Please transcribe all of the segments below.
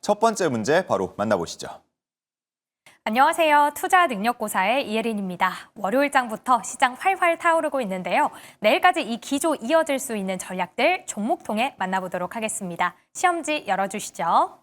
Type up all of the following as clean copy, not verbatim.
첫 번째 문제 바로 만나보시죠. 안녕하세요. 투자능력고사의 이혜린입니다. 월요일장부터 시장 활활 타오르고 있는데요. 내일까지 이 기조 이어질 수 있는 전략들 종목 통해 만나보도록 하겠습니다. 시험지 열어주시죠.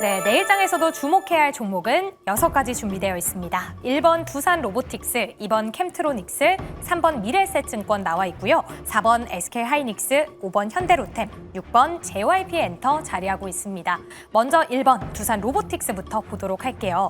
네, 내일장에서도 주목해야 할 종목은 6가지 준비되어 있습니다. 1번 두산 로보틱스, 2번 캠트로닉스, 3번 미래에셋증권 나와 있고요. 4번 SK하이닉스, 5번 현대로템, 6번 JYP 엔터 자리하고 있습니다. 먼저 1번 두산 로보틱스부터 보도록 할게요.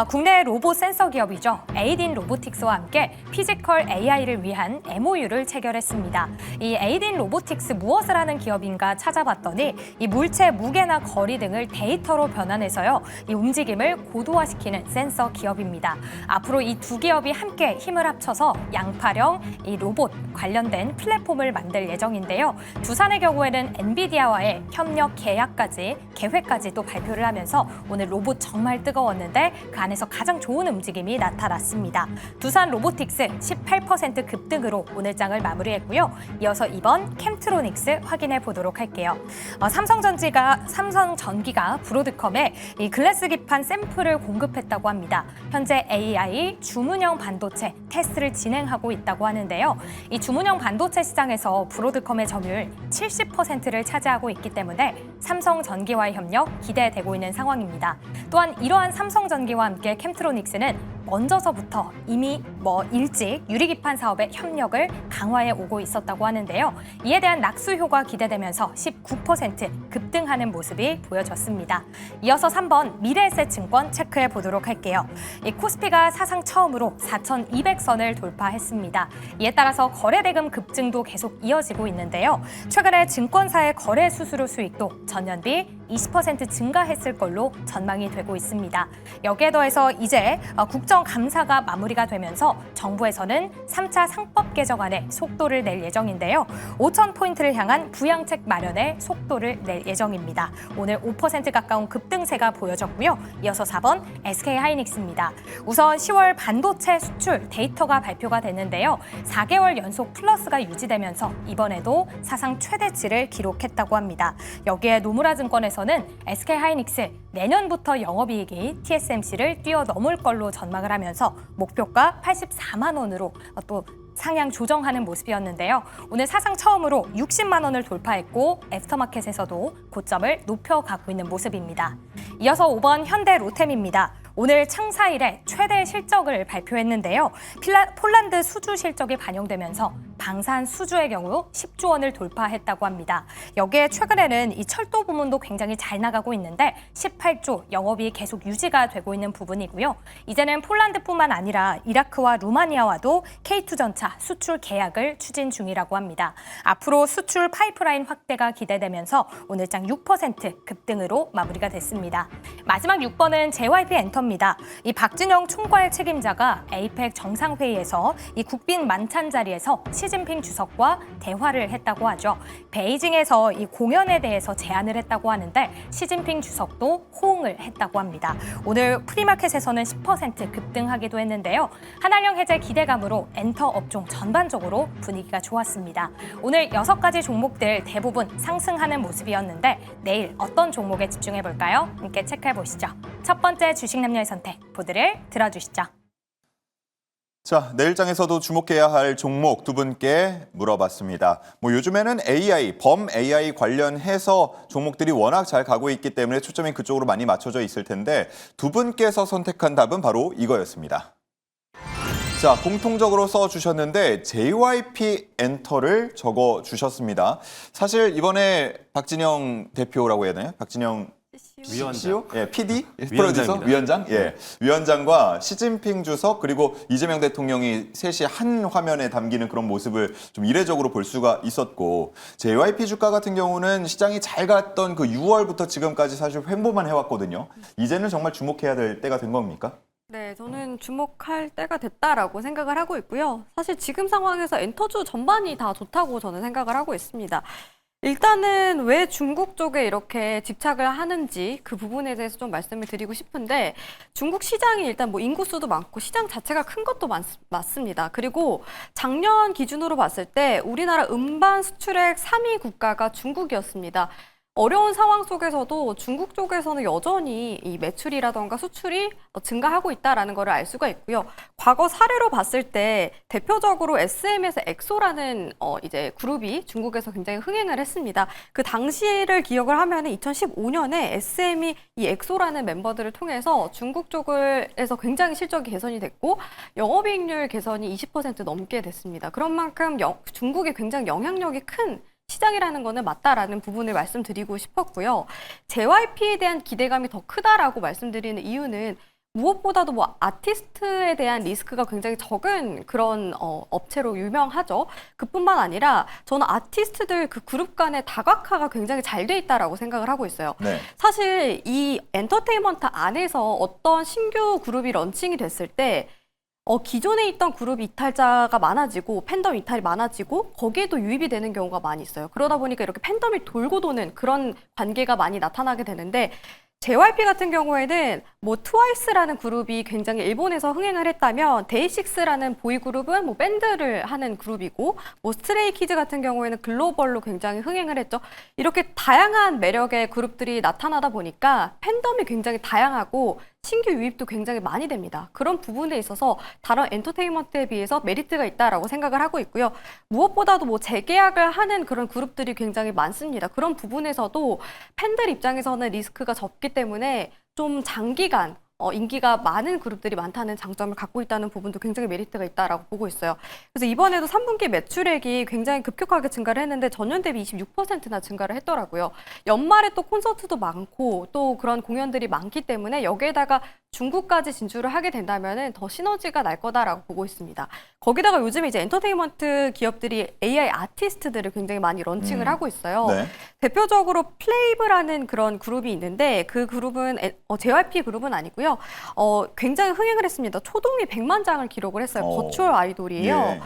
국내 로봇 센서 기업이죠. 에이딘 로보틱스와 함께 피지컬 AI를 위한 MOU를 체결했습니다. 이 에이딘 로보틱스 무엇을 하는 기업인가 찾아봤더니 이 물체 무게나 거리 등을 데이터로 변환해서요. 이 움직임을 고도화시키는 센서 기업입니다. 앞으로 이 두 기업이 함께 힘을 합쳐서 양파령 이 로봇 관련된 플랫폼을 만들 예정인데요. 두산의 경우에는 엔비디아와의 협력 계획까지 또 발표를 하면서 오늘 로봇 정말 뜨거웠는데 그 안에서 가장 좋은 움직임이 나타났습니다. 두산 로보틱스 18% 급등으로 오늘 장을 마무리했고요. 이어서 2번 캠트로닉스 확인해 보도록 할게요. 삼성전기가 브로드컴에 이 글래스 기판 샘플을 공급했다고 합니다. 현재 AI 주문형 반도체 테스트를 진행하고 있다고 하는데요. 이 주문형 반도체 시장에서 브로드컴의 점유율 70%를 차지하고 있기 때문에 삼성전기와의 협력 기대되고 있는 상황입니다. 또한 이러한 삼성전기와 함께 캠트로닉스는 먼저서부터 이미 일찍 유리기판 사업의 협력을 강화해 오고 있었다고 하는데요. 이에 대한 낙수 효과 기대되면서 19% 급등하는 모습이 보여졌습니다. 이어서 3번 미래에셋증권 체크해 보도록 할게요. 이 코스피가 사상 처음으로 4,200선을 돌파했습니다. 이에 따라서 거래대금 급증도 계속 이어지고 있는데요. 최근에 증권사의 거래 수수료 수익도 전년비 20% 증가했을 걸로 전망이 되고 있습니다. 여기에 더해서 이제 국정감사가 마무리가 되면서 정부에서는 3차 상법 개정안에 속도를 낼 예정인데요. 5,000포인트를 향한 부양책 마련에 속도를 낼 예정입니다. 오늘 5% 가까운 급등세가 보여졌고요. 이어서 4번 SK하이닉스입니다. 우선 10월 반도체 수출 데이터가 발표가 됐는데요. 4개월 연속 플러스가 유지되면서 이번에도 사상 최대치를 기록했다고 합니다. 여기에 노무라 증권에서는 SK하이닉스 내년부터 영업이익이 TSMC를 뛰어넘을 걸로 전망을 하면서 목표가 84만 원으로 또 상향 조정하는 모습이었는데요. 오늘 사상 처음으로 60만 원을 돌파했고 애프터마켓에서도 고점을 높여가고 있는 모습입니다. 이어서 5번 현대로템입니다. 오늘 창사 이래 최대 실적을 발표했는데요. 폴란드 수주 실적이 반영되면서 방산 수주의 경우 10조 원을 돌파했다고 합니다. 여기에 최근에는 이 철도 부문도 굉장히 잘 나가고 있는데 18조 영업이 계속 유지가 되고 있는 부분이고요. 이제는 폴란드뿐만 아니라 이라크와 루마니아와도 K2전차 수출 계약을 추진 중이라고 합니다. 앞으로 수출 파이프라인 확대가 기대되면서 오늘 장 6% 급등으로 마무리가 됐습니다. 마지막 6번은 JYP 엔터입니다. 이 박진영 총괄 책임자가 에이펙 정상회의에서 이 국빈 만찬 자리에서 시진핑 주석과 대화를 했다고 하죠. 베이징에서 이 공연에 대해서 제안을 했다고 하는데 시진핑 주석도 호응을 했다고 합니다. 오늘 프리마켓에서는 10% 급등하기도 했는데요. 한한령 해제 기대감으로 엔터 업종 전반적으로 분위기가 좋았습니다. 오늘 6가지 종목들 대부분 상승하는 모습이었는데 내일 어떤 종목에 집중해 볼까요? 함께 체크해 보시죠. 첫 번째 주식 남녀의 선택 보드를 들어주시죠. 자, 내일장에서도 주목해야 할 종목 두 분께 물어봤습니다. 요즘에는 AI, 범 AI 관련해서 종목들이 워낙 잘 가고 있기 때문에 초점이 그쪽으로 많이 맞춰져 있을 텐데 두 분께서 선택한 답은 바로 이거였습니다. 자, 공통적으로 써주셨는데 JYP 엔터를 적어주셨습니다. 사실 이번에 박진영 대표라고 해야 되나요? 박진영 위원장. 예, PD? 프로듀서? 위원장? 예. 위원장과 시진핑 주석 그리고 이재명 대통령이 셋이 한 화면에 담기는 그런 모습을 좀 이례적으로 볼 수가 있었고 JYP 주가 같은 경우는 시장이 잘 갔던 그 6월부터 지금까지 사실 횡보만 해왔거든요. 이제는 정말 주목해야 될 때가 된 겁니까? 네, 저는 주목할 때가 됐다라고 생각을 하고 있고요. 사실 지금 상황에서 엔터주 전반이 다 좋다고 저는 생각을 하고 있습니다. 일단은 왜 중국 쪽에 이렇게 집착을 하는지 그 부분에 대해서 좀 말씀을 드리고 싶은데 중국 시장이 일단 인구수도 많고 시장 자체가 큰 것도 맞습니다. 그리고 작년 기준으로 봤을 때 우리나라 음반 수출액 3위 국가가 중국이었습니다. 어려운 상황 속에서도 중국 쪽에서는 여전히 이 매출이라던가 수출이 증가하고 있다라는 것을 알 수가 있고요. 과거 사례로 봤을 때 대표적으로 SM에서 엑소라는 이제 그룹이 중국에서 굉장히 흥행을 했습니다. 그 당시를 기억을 하면은 2015년에 SM이 이 엑소라는 멤버들을 통해서 중국 쪽에서 굉장히 실적이 개선이 됐고 영업이익률 개선이 20% 넘게 됐습니다. 그런 만큼 중국이 굉장히 영향력이 큰 시장이라는 거는 맞다라는 부분을 말씀드리고 싶었고요. JYP에 대한 기대감이 더 크다라고 말씀드리는 이유는 무엇보다도 뭐 아티스트에 대한 리스크가 굉장히 적은 그런 업체로 유명하죠. 그뿐만 아니라 저는 아티스트들 그 그룹 간의 다각화가 굉장히 잘 돼 있다라고 생각을 하고 있어요. 네. 사실 이 엔터테인먼트 안에서 어떤 신규 그룹이 런칭이 됐을 때 기존에 있던 그룹 이탈자가 많아지고 팬덤 이탈이 많아지고 거기에도 유입이 되는 경우가 많이 있어요. 그러다 보니까 이렇게 팬덤이 돌고 도는 그런 관계가 많이 나타나게 되는데 JYP 같은 경우에는 뭐 트와이스라는 그룹이 굉장히 일본에서 흥행을 했다면 데이식스라는 보이그룹은 뭐 밴드를 하는 그룹이고 뭐 스트레이키즈 같은 경우에는 글로벌로 굉장히 흥행을 했죠. 이렇게 다양한 매력의 그룹들이 나타나다 보니까 팬덤이 굉장히 다양하고 신규 유입도 굉장히 많이 됩니다. 그런 부분에 있어서 다른 엔터테인먼트에 비해서 메리트가 있다라고 생각을 하고 있고요. 무엇보다도 뭐 재계약을 하는 그런 그룹들이 굉장히 많습니다. 그런 부분에서도 팬들 입장에서는 리스크가 적기 때문에 좀 장기간 인기가 많은 그룹들이 많다는 장점을 갖고 있다는 부분도 굉장히 메리트가 있다라고 보고 있어요. 그래서 이번에도 3분기 매출액이 굉장히 급격하게 증가를 했는데 전년 대비 26%나 증가를 했더라고요. 연말에 또 콘서트도 많고 또 그런 공연들이 많기 때문에 여기에다가 중국까지 진출을 하게 된다면은 더 시너지가 날 거다라고 보고 있습니다. 거기다가 요즘에 이제 엔터테인먼트 기업들이 AI 아티스트들을 굉장히 많이 런칭을 하고 있어요. 네. 대표적으로 플레이브라는 그런 그룹이 있는데 그 그룹은 JYP 그룹은 아니고요. 굉장히 흥행을 했습니다. 초동이 100만 장을 기록을 했어요. 버추얼 아이돌이에요. 예.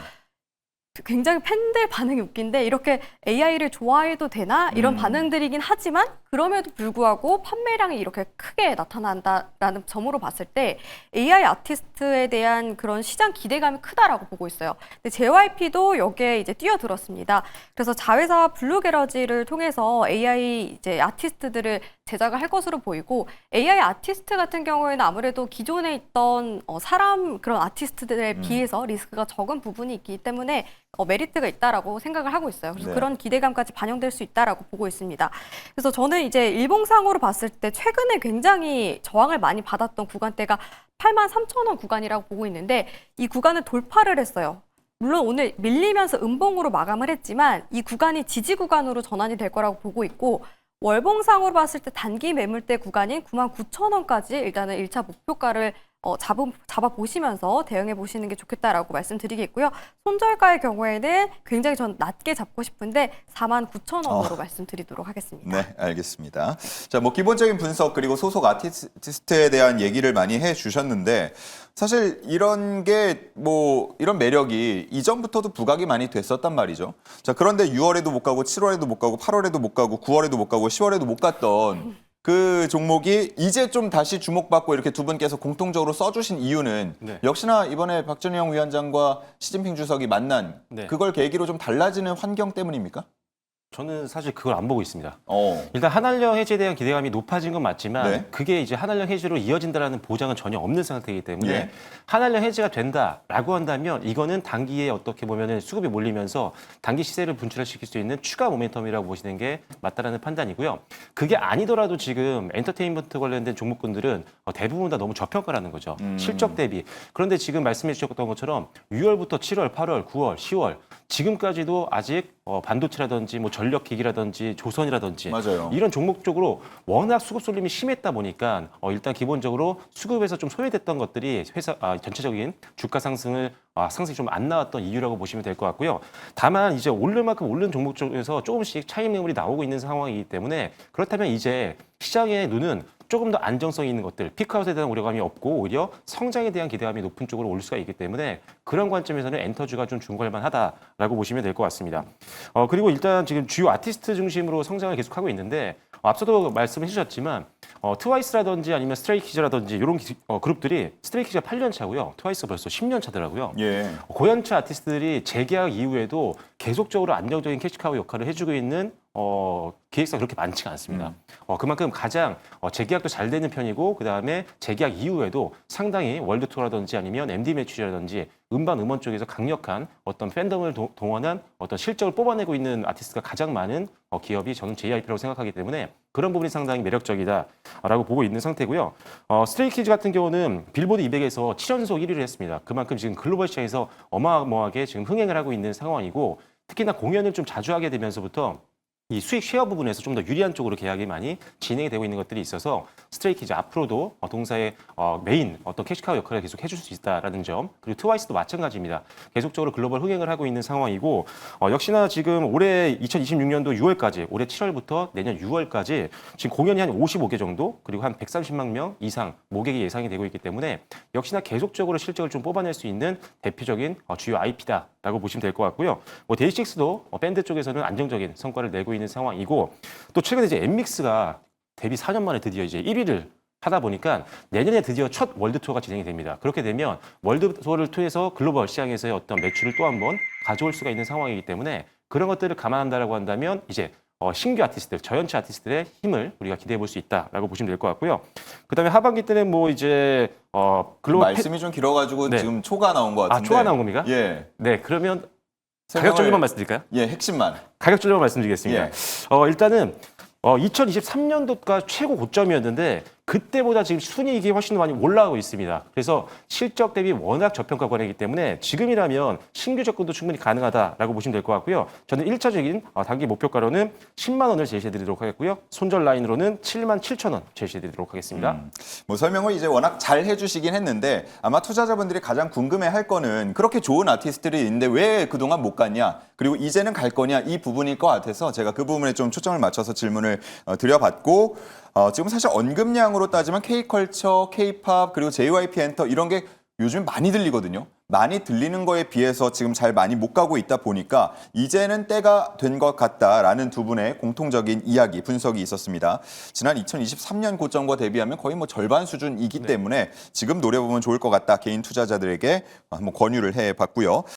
굉장히 팬들 반응이 웃긴데 이렇게 AI를 좋아해도 되나? 이런 반응들이긴 하지만 그럼에도 불구하고 판매량이 이렇게 크게 나타난다라는 점으로 봤을 때 AI 아티스트에 대한 그런 시장 기대감이 크다라고 보고 있어요. 근데 JYP도 여기에 이제 뛰어들었습니다. 그래서 자회사 블루게러지를 통해서 AI 이제 아티스트들을 제작을 할 것으로 보이고 AI 아티스트 같은 경우에는 아무래도 기존에 있던 사람 그런 아티스트들에 비해서 리스크가 적은 부분이 있기 때문에 메리트가 있다라고 생각을 하고 있어요. 그래서 네. 그런 기대감까지 반영될 수 있다라고 보고 있습니다. 그래서 저는 이제 일봉상으로 봤을 때 최근에 굉장히 저항을 많이 받았던 구간대가 83,000원 구간이라고 보고 있는데 이 구간을 돌파를 했어요. 물론 오늘 밀리면서 음봉으로 마감을 했지만 이 구간이 지지 구간으로 전환이 될 거라고 보고 있고 월봉상으로 봤을 때 단기 매물대 구간인 99,000원까지 일단은 1차 목표가를 잡아보시면서 대응해 보시는 게 좋겠다라고 말씀드리겠고요. 손절가의 경우에는 굉장히 전 낮게 잡고 싶은데 49,000원으로 말씀드리도록 하겠습니다. 네, 알겠습니다. 자, 뭐 기본적인 분석 그리고 소속 아티스트에 대한 얘기를 많이 해주셨는데 사실 이런 게 뭐 이런 매력이 이전부터도 부각이 많이 됐었단 말이죠. 자, 그런데 6월에도 못 가고 7월에도 못 가고 8월에도 못 가고 9월에도 못 가고 10월에도 못 갔던 그 종목이 이제 좀 다시 주목받고 이렇게 두 분께서 공통적으로 써주신 이유는 네. 역시나 이번에 박준영 위원장과 시진핑 주석이 만난 네. 그걸 계기로 좀 달라지는 환경 때문입니까? 저는 사실 그걸 안 보고 있습니다. 어. 일단 한한령 해지에 대한 기대감이 높아진 건 맞지만 네. 그게 이제 한한령 해지로 이어진다라는 보장은 전혀 없는 상태이기 때문에 예. 한한령 해지가 된다라고 한다면 이거는 단기에 어떻게 보면은 수급이 몰리면서 단기 시세를 분출시킬 수 있는 추가 모멘텀이라고 보시는 게 맞다라는 판단이고요. 그게 아니더라도 지금 엔터테인먼트 관련된 종목군들은 대부분 다 너무 저평가라는 거죠. 실적 대비. 그런데 지금 말씀해 주셨던 것처럼 6월부터 7월, 8월, 9월, 10월 지금까지도 아직 반도체라든지 뭐 전력기기라든지 조선이라든지 맞아요. 이런 종목 쪽으로 워낙 수급 쏠림이 심했다 보니까 일단 기본적으로 수급에서 좀 소외됐던 것들이 회사 전체적인 주가 상승을 상승이 좀 안 나왔던 이유라고 보시면 될 것 같고요. 다만 이제 오를 만큼 오른 종목 쪽에서 조금씩 차익 매물이 나오고 있는 상황이기 때문에 그렇다면 이제 시장의 눈은 조금 더 안정성 있는 것들, 피크아웃에 대한 우려감이 없고 오히려 성장에 대한 기대감이 높은 쪽으로 올 수가 있기 때문에 그런 관점에서는 엔터주가 좀 중거할 만하다라고 보시면 될 것 같습니다. 그리고 일단 지금 주요 아티스트 중심으로 성장을 계속하고 있는데 앞서도 말씀해 주셨지만 트와이스라든지 아니면 스트레이키즈라든지 이런 그룹들이 스트레이키즈가 8년 차고요. 트와이스 벌써 10년 차더라고요. 예. 고연차 아티스트들이 재계약 이후에도 계속적으로 안정적인 캐시카우 역할을 해주고 있는 기획사가 그렇게 많지가 않습니다. 그만큼 가장 재계약도 잘 되는 편이고 그다음에 재계약 이후에도 상당히 월드 투어라든지 아니면 MD 매출이라든지 음반 음원 쪽에서 강력한 어떤 팬덤을 동원한 어떤 실적을 뽑아내고 있는 아티스트가 가장 많은 기업이 저는 JYP라고 생각하기 때문에 그런 부분이 상당히 매력적이다라고 보고 있는 상태고요. 스트레이키즈 같은 경우는 빌보드 200에서 7연속 1위를 했습니다. 그만큼 지금 글로벌 시장에서 어마어마하게 지금 흥행을 하고 있는 상황이고 특히나 공연을 좀 자주 하게 되면서부터 이 수익 쉐어 부분에서 좀 더 유리한 쪽으로 계약이 많이 진행이 되고 있는 것들이 있어서 스트레이키즈 앞으로도 동사의 메인 어떤 캐시카우 역할을 계속 해줄 수 있다라는 점 그리고 트와이스도 마찬가지입니다. 계속적으로 글로벌 흥행을 하고 있는 상황이고 역시나 지금 올해 2026년도 6월까지 올해 7월부터 내년 6월까지 지금 공연이 한 55개 정도 그리고 한 130만 명 이상 모객이 예상이 되고 있기 때문에 역시나 계속적으로 실적을 좀 뽑아낼 수 있는 대표적인 주요 IP다라고 보시면 될 것 같고요. 데이식스도 밴드 쪽에서는 안정적인 성과를 내고 있는 상황이고 또 최근에 이제 엠믹스가 데뷔 4년 만에 드디어 이제 1위를 하다 보니까 내년에 드디어 첫 월드 투어가 진행이 됩니다. 그렇게 되면 월드 투어를 통해서 글로벌 시장에서의 어떤 매출을 또 한 번 가져올 수가 있는 상황이기 때문에 그런 것들을 감안한다라고 한다면 이제 신규 아티스트들, 저연체 아티스트들의 힘을 우리가 기대해 볼 수 있다라고 보시면 될 것 같고요. 그다음에 하반기 때는 뭐 이제 글로벌 말씀이 좀 길어가지고 네. 지금 초가 나온 것 같은데. 초가 나온 겁니까? 예. 네, 그러면 설명을- 가격 전략만 말씀드릴까요? 예, 핵심만. 가격 전략만 말씀드리겠습니다. 예. 일단은 2023년도가 최고 고점이었는데 그때보다 지금 순이익이 훨씬 많이 올라가고 있습니다. 그래서 실적 대비 워낙 저평가 거래이기 때문에 지금이라면 신규 접근도 충분히 가능하다라고 보시면 될 것 같고요. 저는 1차적인 단기 목표가로는 10만 원을 제시해드리도록 하겠고요. 손절 라인으로는 7만 7천 원 제시해드리도록 하겠습니다. 뭐 설명을 이제 워낙 잘 해주시긴 했는데 아마 투자자분들이 가장 궁금해할 거는 그렇게 좋은 아티스트들이 있는데 왜 그동안 못 갔냐 그리고 이제는 갈 거냐 이 부분일 것 같아서 제가 그 부분에 좀 초점을 맞춰서 질문을 드려봤고 지금 사실 언급량으로 따지면 K컬처, K팝 그리고 JYP 엔터 이런 게 요즘 많이 들리거든요. 많이 들리는 거에 비해서 지금 잘 많이 못 가고 있다 보니까 이제는 때가 된 것 같다라는 두 분의 공통적인 이야기, 분석이 있었습니다. 지난 2023년 고점과 대비하면 거의 뭐 절반 수준이기 때문에 지금 노려보면 좋을 것 같다. 개인 투자자들에게 한번 권유를 해봤고요.